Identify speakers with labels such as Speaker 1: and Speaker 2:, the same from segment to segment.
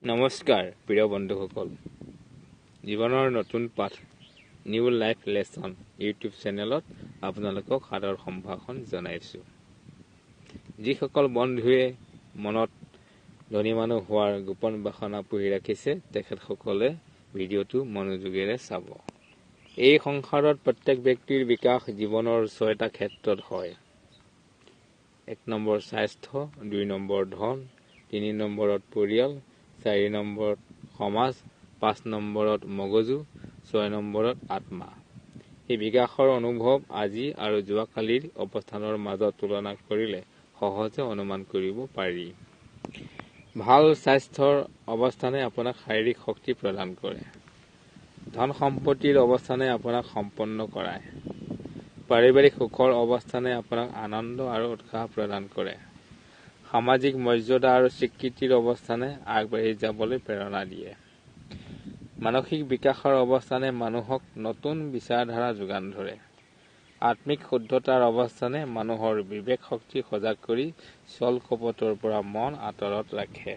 Speaker 1: নমস্কাৰ প্ৰিয় বন্ধুসকল, জীৱনৰ নতুন পাঠ নিউ লাইফ লেসন ইউটিউব চেনেলত আপোনালোকক সাদৰ সম্ভাষণ জনাইছোঁ। যিসকল বন্ধুৱে মনত ধনী মানুহ হোৱাৰ গোপন বাসনা পুহি ৰাখিছে তেখেতসকলে ভিডিঅ'টো মনোযোগেৰে চাব। এই সংসাৰত প্ৰত্যেক ব্যক্তিৰ বিকাশ জীৱনৰ 6টা ক্ষেত্ৰত হয়। 1 নম্বৰ স্বাস্থ্য, 2 নম্বৰ ধন, 3 নম্বৰত পৰিয়াল, 4 নম্বৰত সমাজ, 5 নম্বৰত মগজু, 6 নম্বৰত আত্মা। এই বিকাশৰ অনুভৱ আজি আৰু যোৱাকালিৰ অৱস্থানৰ মাজত তুলনা কৰিলে সহজে অনুমান কৰিব পাৰি। ভাল স্বাস্থ্যৰ অৱস্থানে আপোনাক শাৰীৰিক শক্তি প্ৰদান কৰে। ধন সম্পত্তিৰ অৱস্থানে আপোনাক সম্পন্ন কৰায়। পাৰিবাৰিক সুখৰ অৱস্থানে আপোনাক আনন্দ আৰু উৎসাহ প্ৰদান কৰে। সামাজিক মৰ্যাদা আৰু স্বীকৃতিৰ অৱস্থানে আগবাঢ়ি যাবলৈ প্ৰেৰণা দিয়ে। মানসিক বিকাশৰ অৱস্থানে মানুহক নতুন বিচাৰধাৰা যোগান ধৰে। আত্মিক শুদ্ধতাৰ অৱস্থানে মানুহৰ বিবেক শক্তি সজাগ কৰি ছল কপটৰ পৰা মন আঁতৰত ৰাখে।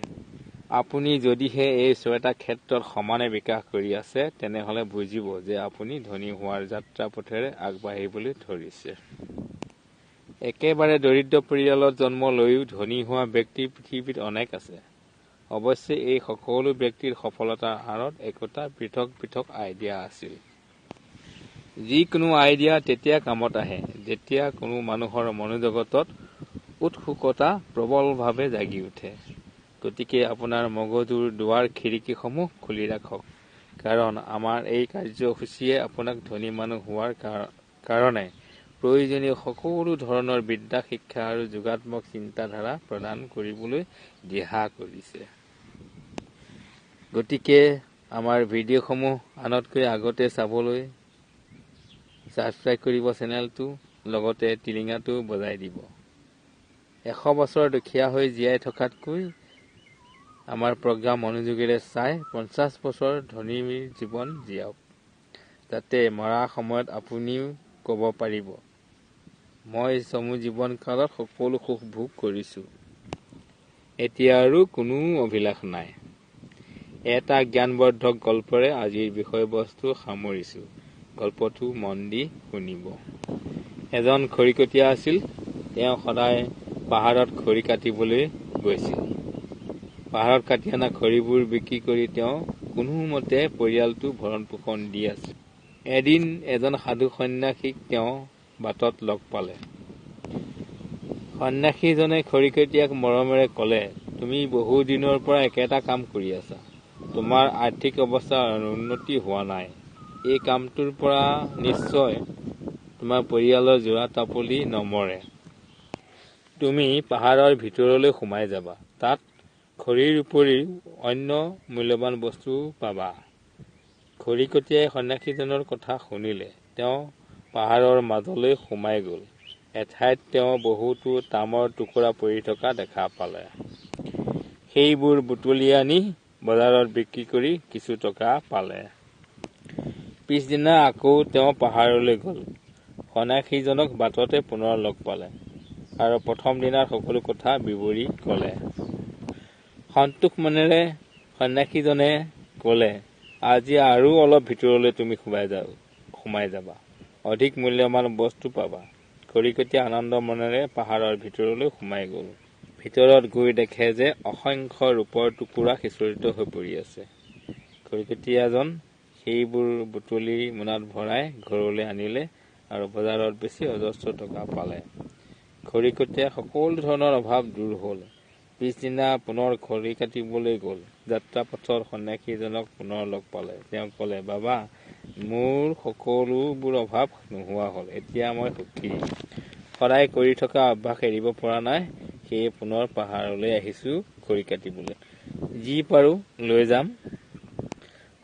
Speaker 1: আপুনি যদিহে এই 6টা ক্ষেত্ৰত সমানে বিকাশ কৰি আছে তেনেহলে বুজিব যে আপুনি ধনী হোৱাৰ যাত্ৰা পথেৰে আগবাঢ়িবলৈ ধৰিছে। একেবাৰে দৰিদ্ৰ পৰিয়ালত জন্ম লৈও ধনী হোৱা ব্যক্তি পৃথিৱীত অনেক আছে। অৱশ্যে এই সকলো ব্যক্তিৰ সফলতাৰ আঁৰত একোটা পৃথক পৃথক আইডিয়া আছিল। যিকোনো আইডিয়া তেতিয়া কামত আহে যেতিয়া কোনো মানুহৰ মনোজগতত উৎসুকতা প্ৰবলভাৱে জাগি উঠে। গতিকে আপোনাৰ মগজুৰ দুৱাৰ খিৰিকীসমূহ খুলি ৰাখক, কাৰণ আমাৰ এই কাৰ্যসূচীয়ে আপোনাক ধনী মানুহ হোৱাৰ কাৰণে প্ৰয়োজনীয় সকলো ধৰণৰ বিদ্যা, শিক্ষা আৰু যোগাত্মক চিন্তাধাৰা প্ৰদান কৰিবলৈ দিহা কৰিছে। গতিকে আমাৰ ভিডিঅ'সমূহ আনতকৈ আগতে চাবলৈ ছাবস্ক্ৰাইব কৰিব চেনেলটো, লগতে টিলিঙাটো বজাই দিব। 100 বছৰ দুখীয়া হৈ জীয়াই থকাতকৈ আমাৰ প্ৰগ্ৰাম মনোযোগেৰে চাই 50 বছৰ ধনীৰ জীৱন জীয়াওক, যাতে মৰা সময়ত আপুনিও ক'ব পাৰিব, মই চমু জীৱন কালত সকলো সুখ ভোগ কৰিছো, এতিয়া আৰু কোনো অভিলাষ নাই। এটা জ্ঞানবৰ্ধক গল্পৰে আজিৰ বিষয়বস্তু সামৰিছো। গল্পটো মন দি শুনিব। এজন খৰিকটীয়া আছিল। তেওঁ সদায় পাহাৰত খৰি কাটিবলৈ গৈছিল। পাহাৰত কাটি অনা খৰিবোৰ বিক্ৰী কৰি তেওঁ কোনোমতে পৰিয়ালটো ভৰণ পোষণ দি আছিল। এদিন এজন সাধু সন্যাসীক তেওঁ বাটত লগ পালে। সন্যাসীজনে খৰিকটীয়াক মৰমেৰে ক'লে, তুমি বহু দিনৰ পৰা একেটা কাম কৰি আছা। তোমাৰ আৰ্থিক অৱস্থাৰ উন্নতি হোৱা নাই। এই কামটোৰ পৰা নিশ্চয় তোমাৰ পৰিয়ালৰ যোৰা তাপলি নমৰে। তুমি পাহাৰৰ ভিতৰলৈ সোমাই যাবা। তাত খৰিৰ উপৰিও অন্য মূল্যৱান বস্তু পাবা। খৰিকটীয়াই সন্যাসীজনৰ কথা শুনিলে। তেওঁ পাহাৰৰ মাজলৈ সোমাই গ'ল। এঠাইত তেওঁ বহুতো তামৰ টুকুৰা পৰি থকা দেখা পালে। সেইবোৰ বুটলি আনি বজাৰত বিক্ৰী কৰি কিছু টকা পালে। পিছদিনা আকৌ তেওঁ পাহাৰলৈ গ'ল। সন্যাসীজনক বাটতে পুনৰ লগ পালে আৰু প্ৰথম দিনাৰ সকলো কথা বিৱৰি ক'লে। সন্তোষ মনেৰে সন্যাসীজনে ক'লে, আজি আৰু অলপ ভিতৰলৈ তুমি সোমাই যাবা। অধিক মূল্যৱান বস্তু পাবা। খৰিকটীয়া আনন্দ মনেৰে পাহাৰৰ ভিতৰলৈ সোমাই গ'ল। ভিতৰত গৈ দেখে যে অসংখ্য ৰূপৰ টুকুৰা সিঁচৰিত হৈ পৰি আছে। খৰিকটীয়াজন সেইবোৰ বুটলি মোনাত ভৰাই ঘৰলৈ আনিলে আৰু বজাৰত বেছি অজস্ৰ টকা পালে। খৰিকটীয়াৰ সকলো ধৰণৰ অভাৱ দূৰ হ'ল। পিছদিনা পুনৰ খৰি কাটিবলৈ গ'ল। যাত্ৰাপথত সন্যাসীজনক পুনৰ লগ পালে। তেওঁ ক'লে, বাবা, মোৰ সকলোবোৰ অভাৱ নোহোৱা হ'ল। এতিয়া মই সুখী। সদায় কৰি থকা অভ্যাস এৰিব পৰা নাই। সেয়ে পুনৰ পাহাৰলৈ আহিছো খৰি কাটিবলৈ। যি পাৰো লৈ যাম।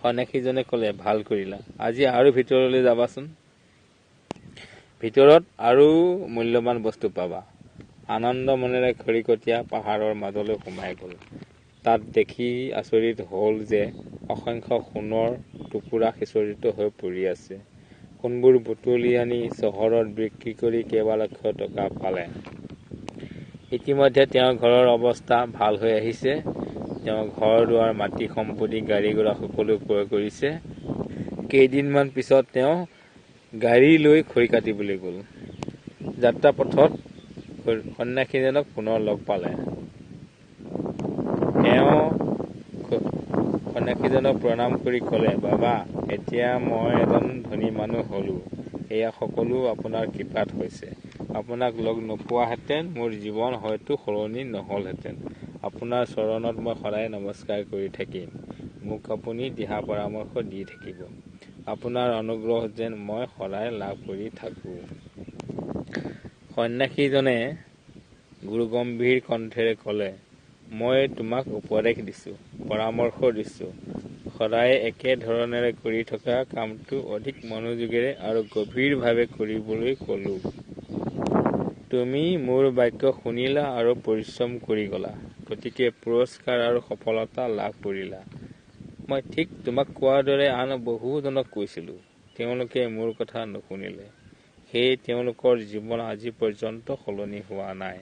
Speaker 1: সন্যাসীজনে ক'লে, ভাল কৰিলা। আজি আৰু ভিতৰলৈ যাবাচোন। ভিতৰত আৰু মূল্যৱান বস্তু পাবা। আনন্দ মনেৰে খৰিকটীয়া পাহাৰৰ মাজলৈ সোমাই গ'ল। তাত দেখি আচৰিত হ'ল যে অসংখ্য সোণৰ টুকুৰা সিঁচৰিত হৈ পৰি আছে। সোণবোৰ বুটলি আনি চহৰত বিক্ৰী কৰি কেইবা লক্ষ টকা পালে। ইতিমধ্যে তেওঁৰ ঘৰৰ অৱস্থা ভাল হৈ আহিছে। তেওঁ ঘৰ দুৱাৰ মাটি সম্পত্তি গাড়ী ঘোঁৰা সকলো ক্ৰয় কৰিছে। কেইদিনমান পিছত তেওঁ গাড়ী লৈ খৰি কাটিবলৈ গ'ল। যাত্ৰা পথত সন্যাসীজনক পুনৰ লগ পালে। তেওঁ সন্যাসীজনক প্ৰণাম কৰি ক'লে, বাবা, এতিয়া মই এজন ধনী মানুহ হ'লো। এয়া সকলো আপোনাৰ কৃপাত হৈছে। আপোনাক লগ নোপোৱাহেঁতেন মোৰ জীৱন হয়তো সলনি নহ'লহেঁতেন। আপোনাৰ চৰণত মই সদায় নমস্কাৰ কৰি থাকিম। মোক আপুনি দিহা পৰামৰ্শ দি থাকিব। আপোনাৰ অনুগ্ৰহ যেন মই সদায় লাভ কৰি থাকোঁ। সন্যাসীজনে গুৰুগম্ভীৰ কণ্ঠেৰে ক'লে, মই তোমাক উপদেশ দিছোঁ, পৰামৰ্শ দিছোঁ। সদায় একে ধৰণেৰে কৰি থকা কামটো অধিক মনোযোগেৰে আৰু গভীৰভাৱে কৰিবলৈ ক'লো। তুমি মোৰ বাক্য শুনিলা আৰু পৰিশ্ৰম কৰি গ'লা, গতিকে পুৰস্কাৰ আৰু সফলতা লাভ কৰিলা। মই ঠিক তোমাক কোৱাৰ দৰে আন বহুজনক কৈছিলোঁ, তেওঁলোকে মোৰ কথা নুশুনিলে। সেয়ে তেওঁলোকৰ জীৱন আজি পৰ্যন্ত সলনি হোৱা নাই।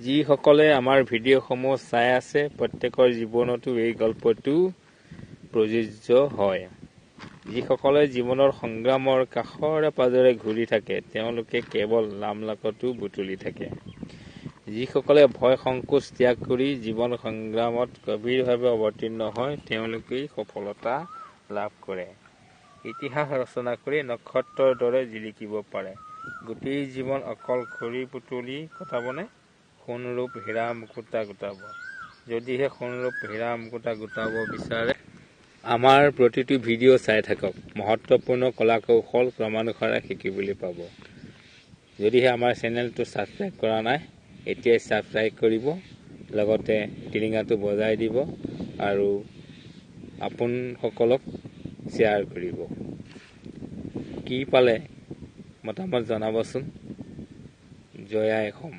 Speaker 1: যিসকলে আমাৰ ভিডিঅ'সমূহ চাই আছে, প্ৰত্যেকৰ জীৱনতো এই গল্পটো প্ৰযোজ্য হয়। যিসকলে জীৱনৰ সংগ্ৰামৰ কাষৰে পাজৰে ঘূৰি থাকে, তেওঁলোকে কেৱল নামলাকতো বুটলি থাকে। যিসকলে ভয় সংকোচ ত্যাগ কৰি জীৱন সংগ্ৰামত গভীৰভাৱে অৱতীৰ্ণ হয়, তেওঁলোকেই সফলতা লাভ কৰে। ইতিহাস ৰচনা কৰি নক্ষত্ৰৰ দৰে জিলিকিব পাৰে। গোটেই জীৱন অকল খৰি বুটলি কটাবনে? সোণৰূপ হীৰা মুকুতা গোটাব? যদিহে সোণৰূপ হীৰা মুকুতা গোটাব বিচাৰে, আমাৰ প্ৰতিটো ভিডিঅ' চাই থাকক। মহত্বপূৰ্ণ কলা কৌশল ক্ৰমানুসাৰে শিকিবলৈ পাব। যদিহে আমাৰ চেনেলটো ছাবস্ক্ৰাইব কৰা নাই, এতিয়াই ছাবস্ক্ৰাইব কৰিব, লগতে টিলিঙাটো বজাই দিব আৰু আপোনসকলক শ্বেয়াৰ কৰিব। কি পালে মতামত জনাবচোন। জয় আই অসম।